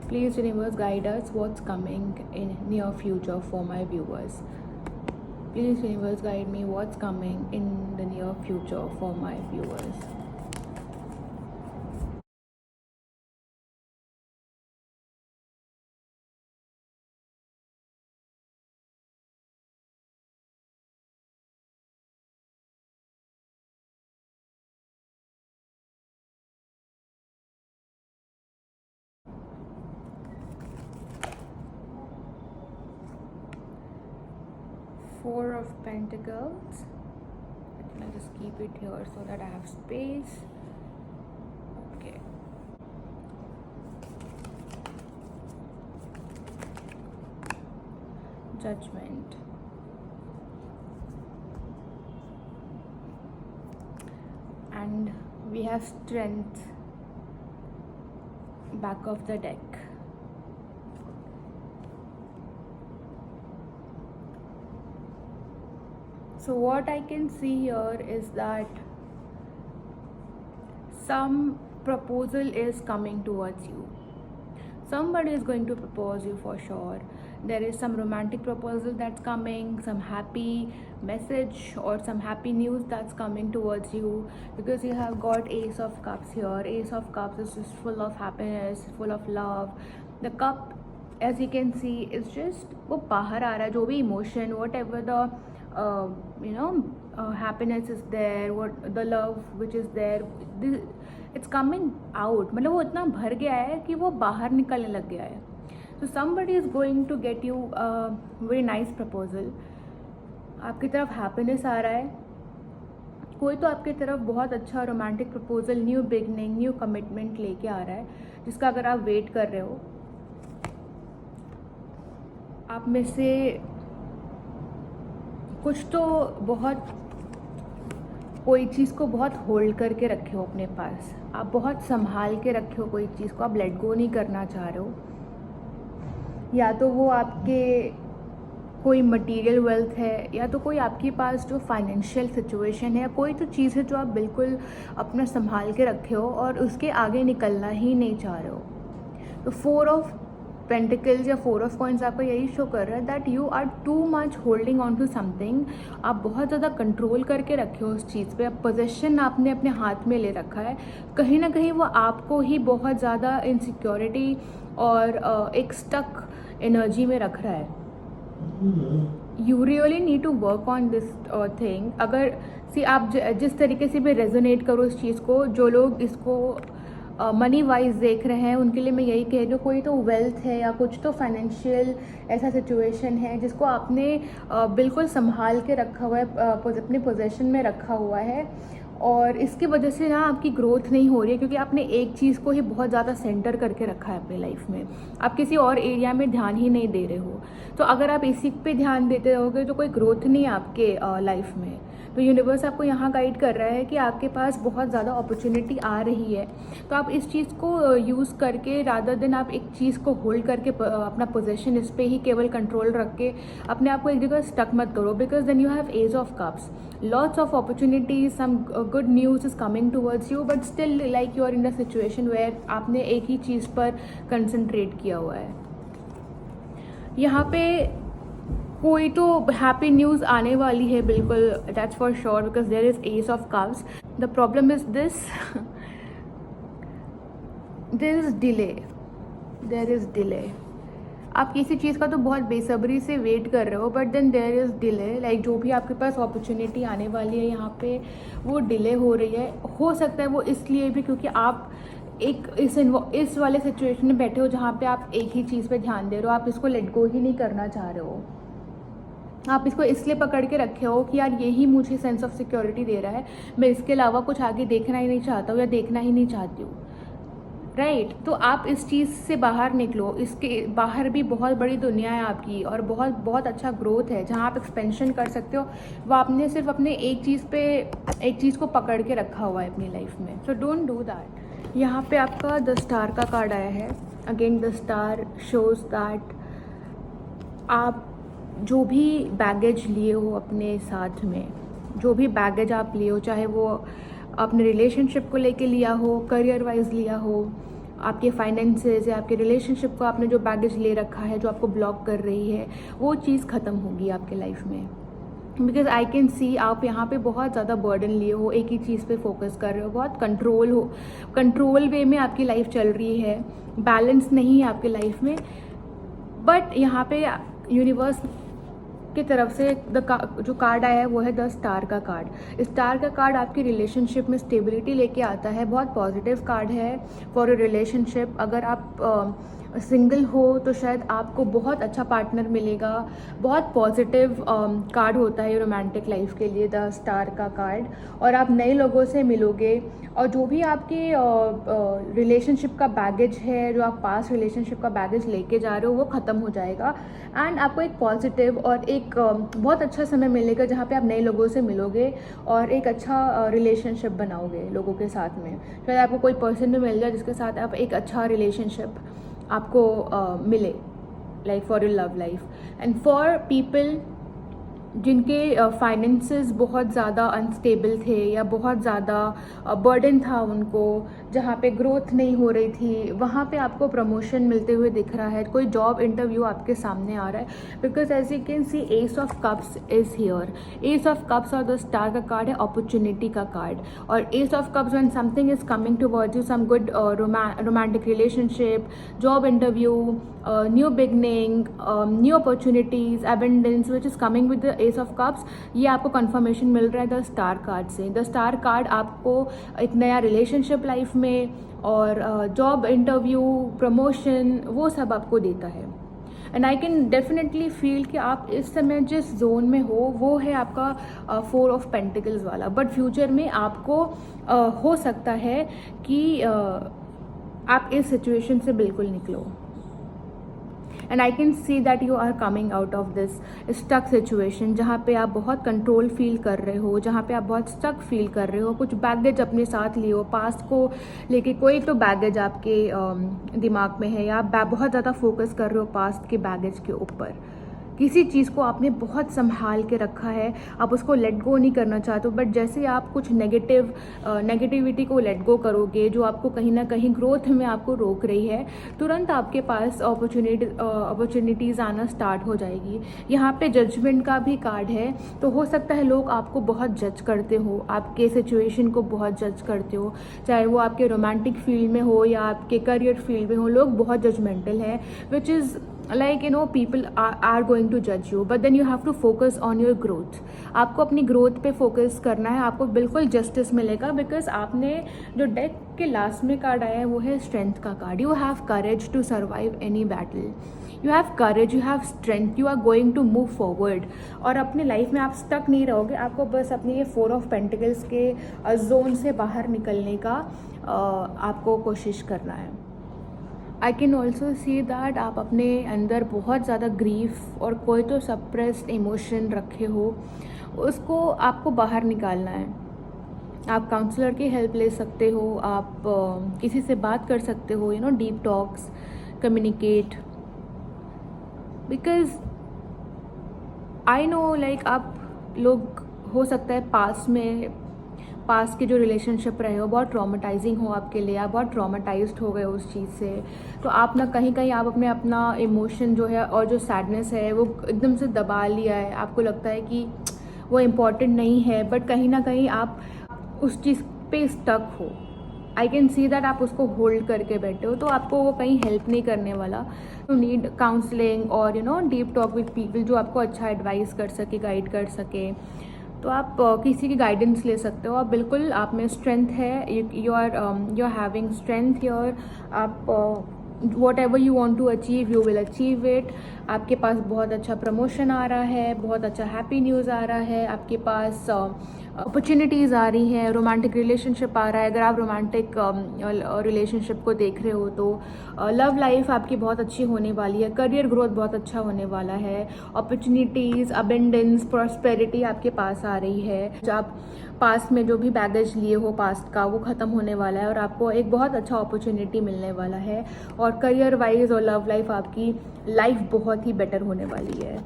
Please universe guide us what's coming in near future for my viewers. Please universe guide me what's coming in the near future for my viewers. Four of Pentacles. Can I just keep it here so that I have space? Okay. Judgment. And we have Strength. Back of the deck. So what I can see here is that some proposal is coming towards you. Somebody is going to propose you for sure. There is some romantic proposal that's coming, some happy message or some happy news that's coming towards you, because you have got Ace of Cups here. Ace of Cups is just full of happiness, full of love. The cup, as you can see, is just वो बाहर आ रहा है. जो भी emotion, whatever the happiness is there, what the love which is there, it's coming out. मतलब वो इतना भर गया है कि वो बाहर निकलने लग गया है. So somebody is going to get you a very nice proposal. आपकी तरफ happiness आ रहा है. कोई तो आपकी तरफ बहुत अच्छा romantic proposal, new beginning, new commitment लेके आ रहा है, जिसका अगर आप वेट कर रहे हो. आप में से कुछ तो बहुत कोई चीज़ को बहुत होल्ड करके रखे हो अपने पास. आप बहुत संभाल के रखे हो कोई चीज़ को, आप लेट गो नहीं करना चाह रहे हो. या तो वो आपके कोई मटेरियल वेल्थ है, या तो कोई आपके पास जो फाइनेंशियल सिचुएशन है, या कोई तो चीज़ है जो आप बिल्कुल अपना संभाल के रखे हो और उसके आगे निकलना ही नहीं चाह रहे हो. तो 4 ऑफ पेंटिकल्स या 4 ऑफ कॉइंस आपको यही शो कर रहा है that you are too much holding on to something. आप बहुत ज़्यादा कंट्रोल करके रखे हो उस चीज़ पे. अब पोजेशन आपने अपने हाथ में ले रखा है. कहीं ना कहीं वो आपको ही बहुत ज़्यादा इनसिक्योरिटी और एक स्टक एनर्जी में रख रहा है. You really need to work on this thing. अगर आप जिस तरीके से भी रेजोनेट करो इस चीज़ को, जो लोग इसको मनी वाइज देख रहे हैं उनके लिए मैं यही कह रही हूँ, कोई तो वेल्थ है या कुछ तो फाइनेंशियल ऐसा सिचुएशन है जिसको आपने बिल्कुल संभाल के रखा हुआ है, अपने पोजेशन में रखा हुआ है, और इसकी वजह से ना आपकी ग्रोथ नहीं हो रही है, क्योंकि आपने एक चीज़ को ही बहुत ज़्यादा सेंटर करके रखा है अपनी लाइफ में. आप किसी और एरिया में ध्यान ही नहीं दे रहे हो. तो अगर आप इसी पे ध्यान देते रहोगे तो कोई ग्रोथ नहीं है आपके लाइफ में. तो यूनिवर्स आपको यहाँ गाइड कर रहा है कि आपके पास बहुत ज़्यादा अपॉर्चुनिटी आ रही है. तो आप इस चीज़ को यूज़ करके, रादर देन आप एक चीज़ को होल्ड करके अपना पोजेशन इस पे ही केवल कंट्रोल रख के अपने आप को एक जगह स्टक मत करो, because then you have ace of cups. Lots of opportunities, some good news is coming towards you, but still like you are in a situation where आपने एक ही चीज़ पर कंसंट्रेट किया हुआ है. यहाँ पे कोई तो हैप्पी न्यूज़ आने वाली है बिल्कुल, that's for sure, because there is Ace of Cups. The problem is this, there is delay. आप किसी चीज़ का तो बहुत बेसब्री से वेट कर रहे हो, but then there is delay. Like जो भी आपके पास अपॉर्चुनिटी आने वाली है यहाँ पे, वो डिले हो रही है. हो सकता है वो इसलिए भी क्योंकि आप एक इस वाले सिचुएशन में बैठे हो जहाँ पे आप एक ही चीज़ पे ध्यान दे रहे हो. आप इसको लेट गो ही नहीं करना चाह रहे हो. आप इसको इसलिए पकड़ के रखे हो कि यार यही मुझे सेंस ऑफ सिक्योरिटी दे रहा है, मैं इसके अलावा कुछ आगे देखना ही नहीं चाहता हूँ या देखना ही नहीं चाहती हूँ. राइट. तो आप इस चीज़ से बाहर निकलो. इसके बाहर भी बहुत बड़ी दुनिया है आपकी, और बहुत बहुत अच्छा ग्रोथ है जहाँ आप एक्सपेंशन कर सकते हो. वो आपने सिर्फ अपने एक चीज़ को पकड़ के रखा हुआ है अपनी लाइफ में. So don't do that. यहाँ पे आपका द स्टार का कार्ड आया है. Again the star shows that आप जो भी बैगेज लिए हो अपने साथ में, जो भी बैगेज आप लिए हो, चाहे वो अपने रिलेशनशिप को लेके लिया हो, करियर वाइज लिया हो, आपके फाइनेंसेस या आपके रिलेशनशिप को आपने जो बैगेज ले रखा है, जो आपको ब्लॉक कर रही है, वो चीज़ ख़त्म होगी आपके लाइफ में। बिकॉज आई कैन सी आप यहाँ पे बहुत ज़्यादा बर्डन लिए हो, एक ही चीज़ पे फोकस कर रहे हो, बहुत कंट्रोल वे में आपकी लाइफ चल रही है, बैलेंस नहीं है आपकी लाइफ में। बट यहाँ पे यूनिवर्स की तरफ से जो कार्ड आया है वो है द स्टार का कार्ड। स्टार का कार्ड आपकी रिलेशनशिप में स्टेबिलिटी लेके आता है, बहुत पॉजिटिव कार्ड है फॉर अ रिलेशनशिप। अगर आप सिंगल हो तो शायद आपको बहुत अच्छा पार्टनर मिलेगा। बहुत पॉजिटिव कार्ड होता है रोमांटिक लाइफ के लिए द स्टार का कार्ड। और आप नए लोगों से मिलोगे और जो भी आपके रिलेशनशिप का बैगेज है, जो आप पास्ट रिलेशनशिप का बैगेज लेके जा रहे हो, वो ख़त्म हो जाएगा। एंड आपको एक पॉजिटिव और एक बहुत अच्छा समय मिलेगा जहाँ पे आप नए लोगों से मिलोगे और एक अच्छा रिलेशनशिप बनाओगे लोगों के साथ में। शायद आपको कोई पर्सन भी मिल जाए जिसके साथ आप एक अच्छा रिलेशनशिप आपको मिले, like for your love life. And for people जिनके फाइनेंसेस बहुत ज़्यादा अनस्टेबल थे या बहुत ज़्यादा बर्डन था उनको, जहाँ पे ग्रोथ नहीं हो रही थी, वहाँ पे आपको प्रमोशन मिलते हुए दिख रहा है। कोई जॉब इंटरव्यू आपके सामने आ रहा है, because as you can see ace of cups is here. Ace of cups और द स्टार का कार्ड है अपॉर्चुनिटी का कार्ड। और ace of cups when something is coming towards you, some good romantic relationship, job interview, new beginning, new opportunities, abundance which is coming with the ace of cups, ये आपको confirmation मिल रहा है the star card से। The star card आपको एक नया relationship life में और जॉब इंटरव्यू, प्रमोशन, वो सब आपको देता है। And I can definitely feel कि आप इस समय जिस जोन में हो वो है आपका 4 ऑफ पेंटिकल्स वाला। बट फ्यूचर में आपको हो सकता है कि आप इस सिचुएशन से बिल्कुल निकलो। And I can see that you are coming out of this stuck situation, जहाँ पे आप बहुत कंट्रोल फील कर रहे हो, जहाँ पे आप बहुत स्टक फील कर रहे हो, कुछ बैगेज अपने साथ लिए हो, पास्ट को लेके कोई तो बैगेज आपके दिमाग में है, या आप बहुत ज़्यादा फोकस कर रहे हो पास्ट के बैगेज के ऊपर। किसी चीज़ को आपने बहुत संभाल के रखा है, आप उसको लेट गो नहीं करना चाहते हो। बट जैसे आप कुछ नेगेटिविटी को लेट गो करोगे, जो आपको कहीं ना कहीं ग्रोथ में आपको रोक रही है, तुरंत आपके पास अपॉर्चुनिटीज़ आना स्टार्ट हो जाएगी। यहाँ पे जजमेंट का भी कार्ड है, तो हो सकता है लोग आपको बहुत जज करते हो, आपके सिचुएशन को बहुत जज करते हो, चाहे वो आपके रोमांटिक फील्ड में हो या आपके करियर फील्ड में हो। लोग बहुत जजमेंटल है, which is like you know people are going to judge you, but then you have to focus on your growth। आपको अपनी ग्रोथ पे फोकस करना है, आपको बिल्कुल जस्टिस मिलेगा। बिकॉज आपने जो डेक के लास्ट में कार्ड आया है वो है स्ट्रेंथ का card. You have courage to survive any battle, you have courage, you have strength, you are going to move forward. और अपने लाइफ में आप स्टक नहीं रहोगे, आपको बस अपने ये 4 ऑफ पेंटिकल्स के जोन से बाहर निकलने का आपको कोशिश करना है। I can also see that आप अपने अंदर बहुत ज़्यादा ग्रीफ और कोई तो सप्रेस्ड इमोशन रखे हो, उसको आपको बाहर निकालना है। आप काउंसलर की हेल्प ले सकते हो, आप किसी से बात कर सकते हो, you know, deep talks, communicate. Because I know like आप लोग हो सकता है पास्ट के जो रिलेशनशिप रहे हो बहुत ट्रॉमेटाइजिंग हो आपके लिए, आप बहुत ट्रॉमेटाइज्ड हो गए उस चीज़ से। तो आप ना कहीं आप अपना इमोशन जो है और जो सैडनेस है वो एकदम से दबा लिया है। आपको लगता है कि वो इम्पॉर्टेंट नहीं है, बट कहीं ना कहीं आप उस चीज़ पे स्टक हो। आई कैन सी दैट आप उसको होल्ड करके बैठे हो, तो आपको वो कहीं हेल्प नहीं करने वाला। यू नीड काउंसलिंग और you know deep talk with people जो आपको अच्छा एडवाइस कर सके, गाइड कर सके। तो आप किसी की गाइडेंस ले सकते हो। आप बिल्कुल, आप में स्ट्रेंथ है, you are having strength your, आप whatever you want to achieve you will achieve it. आपके पास बहुत अच्छा प्रमोशन आ रहा है, बहुत अच्छा हैप्पी न्यूज़ आ रहा है, आपके पास अपॉर्चुनिटीज़ आ रही हैं, रोमांटिक रिलेशनशिप आ रहा है। अगर आप रोमांटिक रिलेशनशिप को देख रहे हो तो लव लाइफ आपकी बहुत अच्छी होने वाली है, करियर ग्रोथ बहुत अच्छा होने वाला है, अपॉर्चुनिटीज़, अबेंडेंस, प्रॉस्पेरिटी आपके पास आ रही है। जो आप पास्ट में जो भी बैगेज लिए हो पास्ट का, वो ख़त्म होने वाला है और आपको एक बहुत अच्छा अपॉर्चुनिटी मिलने वाला है। और करियर वाइज और लव लाइफ आपकी लाइफ बहुत ही बेटर होने वाली है।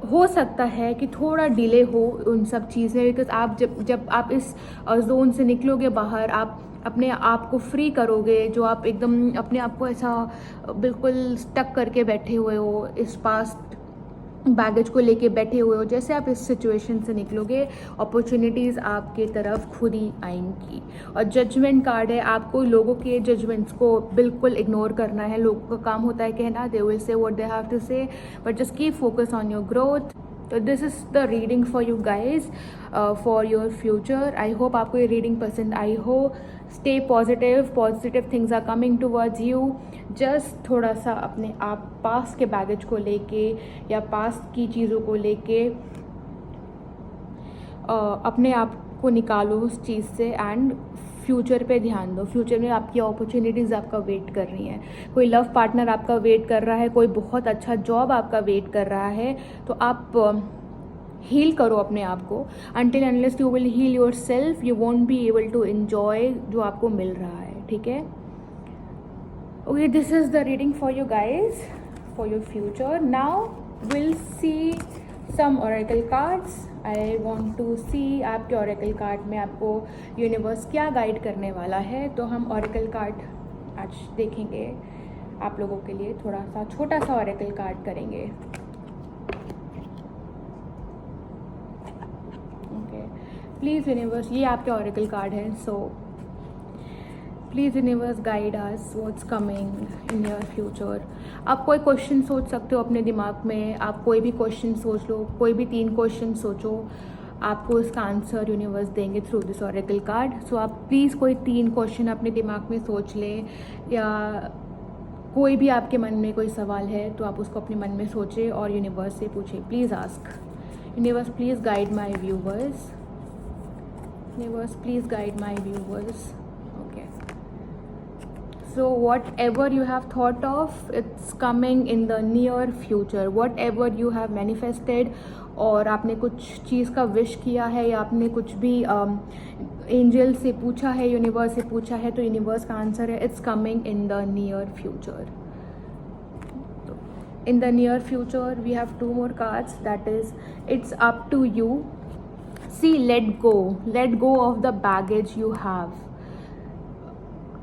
हो सकता है कि थोड़ा डिले हो उन सब चीज़ें, बिकॉज आप जब आप इस जोन से निकलोगे बाहर, आप अपने आप को फ्री करोगे, जो आप एकदम अपने आप को ऐसा बिल्कुल स्टक करके बैठे हुए हो, इस पास्ट बैगेज को लेके बैठे हुए हो, जैसे आप इस सिचुएशन से निकलोगे, अपॉर्चुनिटीज़ आपके तरफ खुद ही आएंगी। और जजमेंट कार्ड है, आपको लोगों के जजमेंट्स को बिल्कुल इग्नोर करना है। लोगों का काम होता है कहना, they will say what they have to say, but just keep focus on your growth. तो this is the reading for you guys for your future. I hope आपको ये रीडिंग पसंद आई हो। Stay positive things are coming towards you. Just थोड़ा सा अपने आप पास्ट के बैगेज को लेके या पास्ट की चीज़ों को लेके अपने आप को निकालो उस चीज़ से, एंड फ्यूचर पे ध्यान दो। फ्यूचर में आपकी अपॉर्चुनिटीज़ आपका वेट कर रही हैं, कोई लव पार्टनर आपका वेट कर रहा है, कोई बहुत अच्छा जॉब आपका वेट कर रहा है। तो आप हील करो अपने आप को। Until unless you will heal yourself, you won't be able to enjoy जो आपको मिल रहा है, ठीक है। Okay, this is the reading for you guys for your future. Now will see some oracle cards. I want to see आपके oracle card में आपको यूनिवर्स क्या गाइड करने वाला है। तो हम ओरेकल कार्ड आज देखेंगे आप लोगों के लिए, थोड़ा सा छोटा सा ओरेकल कार्ड करेंगे। ओके, प्लीज़ यूनिवर्स, ये आपके ओरेकल कार्ड है। So please universe guide us what's coming in your future. आप कोई क्वेश्चन सोच सकते हो अपने दिमाग में, आप कोई भी क्वेश्चन सोच लो, कोई भी 3 क्वेश्चन सोचो, आपको इसका आंसर यूनिवर्स देंगे थ्रू दिस ओरेकल कार्ड। सो आप प्लीज़ कोई 3 क्वेश्चन अपने दिमाग में सोच लें, या कोई भी आपके मन में कोई सवाल है तो आप उसको अपने मन में सोचें और यूनिवर्स से पूछें। Please ask universe, please guide my viewers. Universe, please guide my viewers. Okay, so whatever you have thought of, it's coming in the near future. Whatever you have manifested, और आपने कुछ चीज़ का विश किया है, या आपने कुछ भी एंजल से पूछा है, यूनिवर्स से पूछा है, तो यूनिवर्स का आंसर है it's coming in the near future. In the near future we have 2 more cards, that is it's up to you. See, let go of the baggage you have.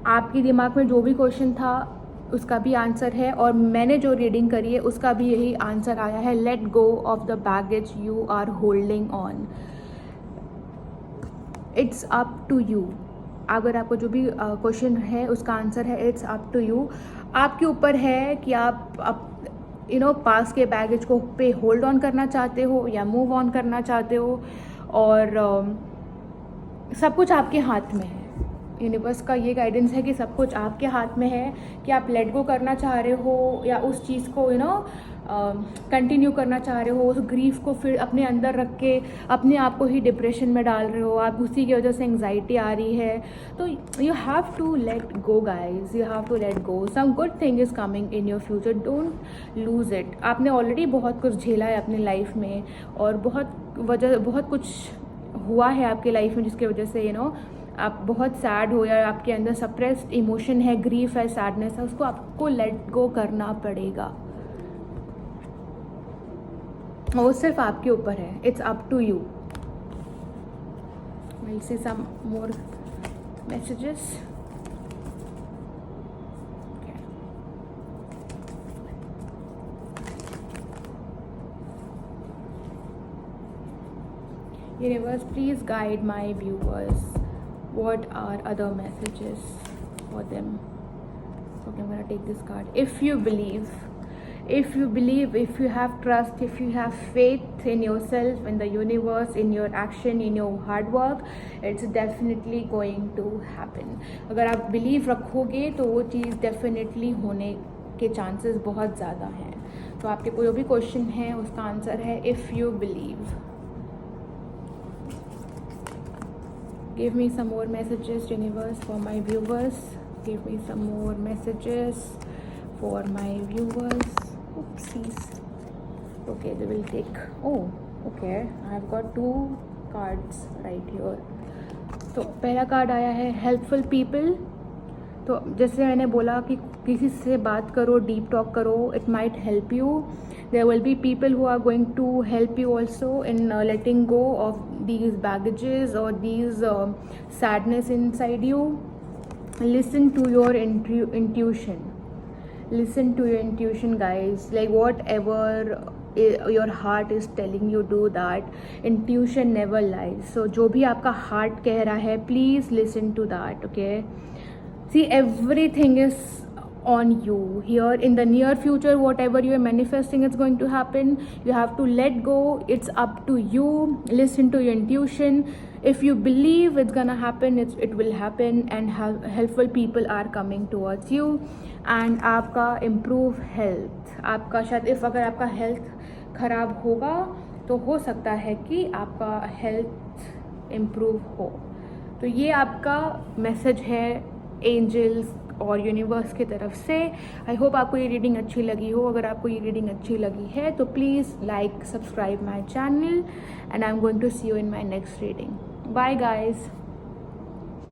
आपके दिमाग में जो भी क्वेश्चन था उसका भी आंसर है, और मैंने जो रीडिंग करी है उसका भी यही आंसर आया है। Let go of the baggage you are holding on. It's up to you. अगर आपको जो भी क्वेश्चन है उसका आंसर है इट्स अप टू यू। आपके ऊपर है कि आप पास के बैगेज को पे होल्ड ऑन करना चाहते हो या मूव ऑन करना चाहते हो, और सब कुछ आपके हाथ में है। यूनिवर्स का ये गाइडेंस है कि सब कुछ आपके हाथ में है, कि आप लेट गो करना चाह रहे हो या उस चीज़ को कंटिन्यू करना चाह रहे हो, उस ग्रीफ को फिर अपने अंदर रख के अपने आप को ही डिप्रेशन में डाल रहे हो, आप उसी की वजह से एंग्जाइटी आ रही है। तो you have to let go guys, you have to let go. Some good thing is coming in your future, don't lose it. आपने ऑलरेडी बहुत कुछ झेला है अपनी लाइफ में, और बहुत कुछ हुआ है आपकी लाइफ में जिसकी वजह से आप बहुत सैड हो, या आपके अंदर सप्रेस्ड इमोशन है, ग्रीफ है, सैडनेस है, उसको आपको लेट गो करना पड़ेगा। वो सिर्फ आपके ऊपर है, it's up to you. Will see some more messages. Universe, please guide my viewers. What are other messages for them? Okay, I'm gonna take this card. If you believe, if you have trust, if you have faith in yourself, in the universe, in your action, in your hard work, it's definitely going to happen. अगर आप believe रखोगे तो वो चीज़ definitely होने के chances बहुत ज़्यादा हैं। तो आपके कोई भी क्वेश्चन है उसका आंसर है if you believe. Give me some more messages, universe, for my viewers. Give me some more messages for my viewers. Oopsies. Okay, they will take. Oh, okay. I've got 2 cards right here. तो पहला card आया है helpful people. तो जैसे मैंने बोला कि किसी से बात करो, डीप टॉक करो, it might help you. There will be people who are going to help you also in letting go of these baggages or these sadness inside you. Listen to your intuition. Listen to your intuition, guys. Like whatever your heart is telling you, do that. Intuition never lies. So जो भी आपका heart कह रहा है, please listen to that. Okay, see, everything is on you here. In the near future, whatever you are manifesting is going to happen. You have to let go. It's up to you. Listen to your intuition. If you believe it's gonna happen, it will happen, and helpful people are coming towards you. And आपका improve health, आपका शायद if अगर आपका health खराब होगा तो हो सकता है कि आपका health improve हो. तो ये आपका मैसेज है एंजल्स और यूनिवर्स की तरफ से. आई होप आपको ये रीडिंग अच्छी लगी हो. अगर आपको ये रीडिंग अच्छी लगी है तो please like, subscribe my channel, and I am going to see you in my next reading. Bye guys.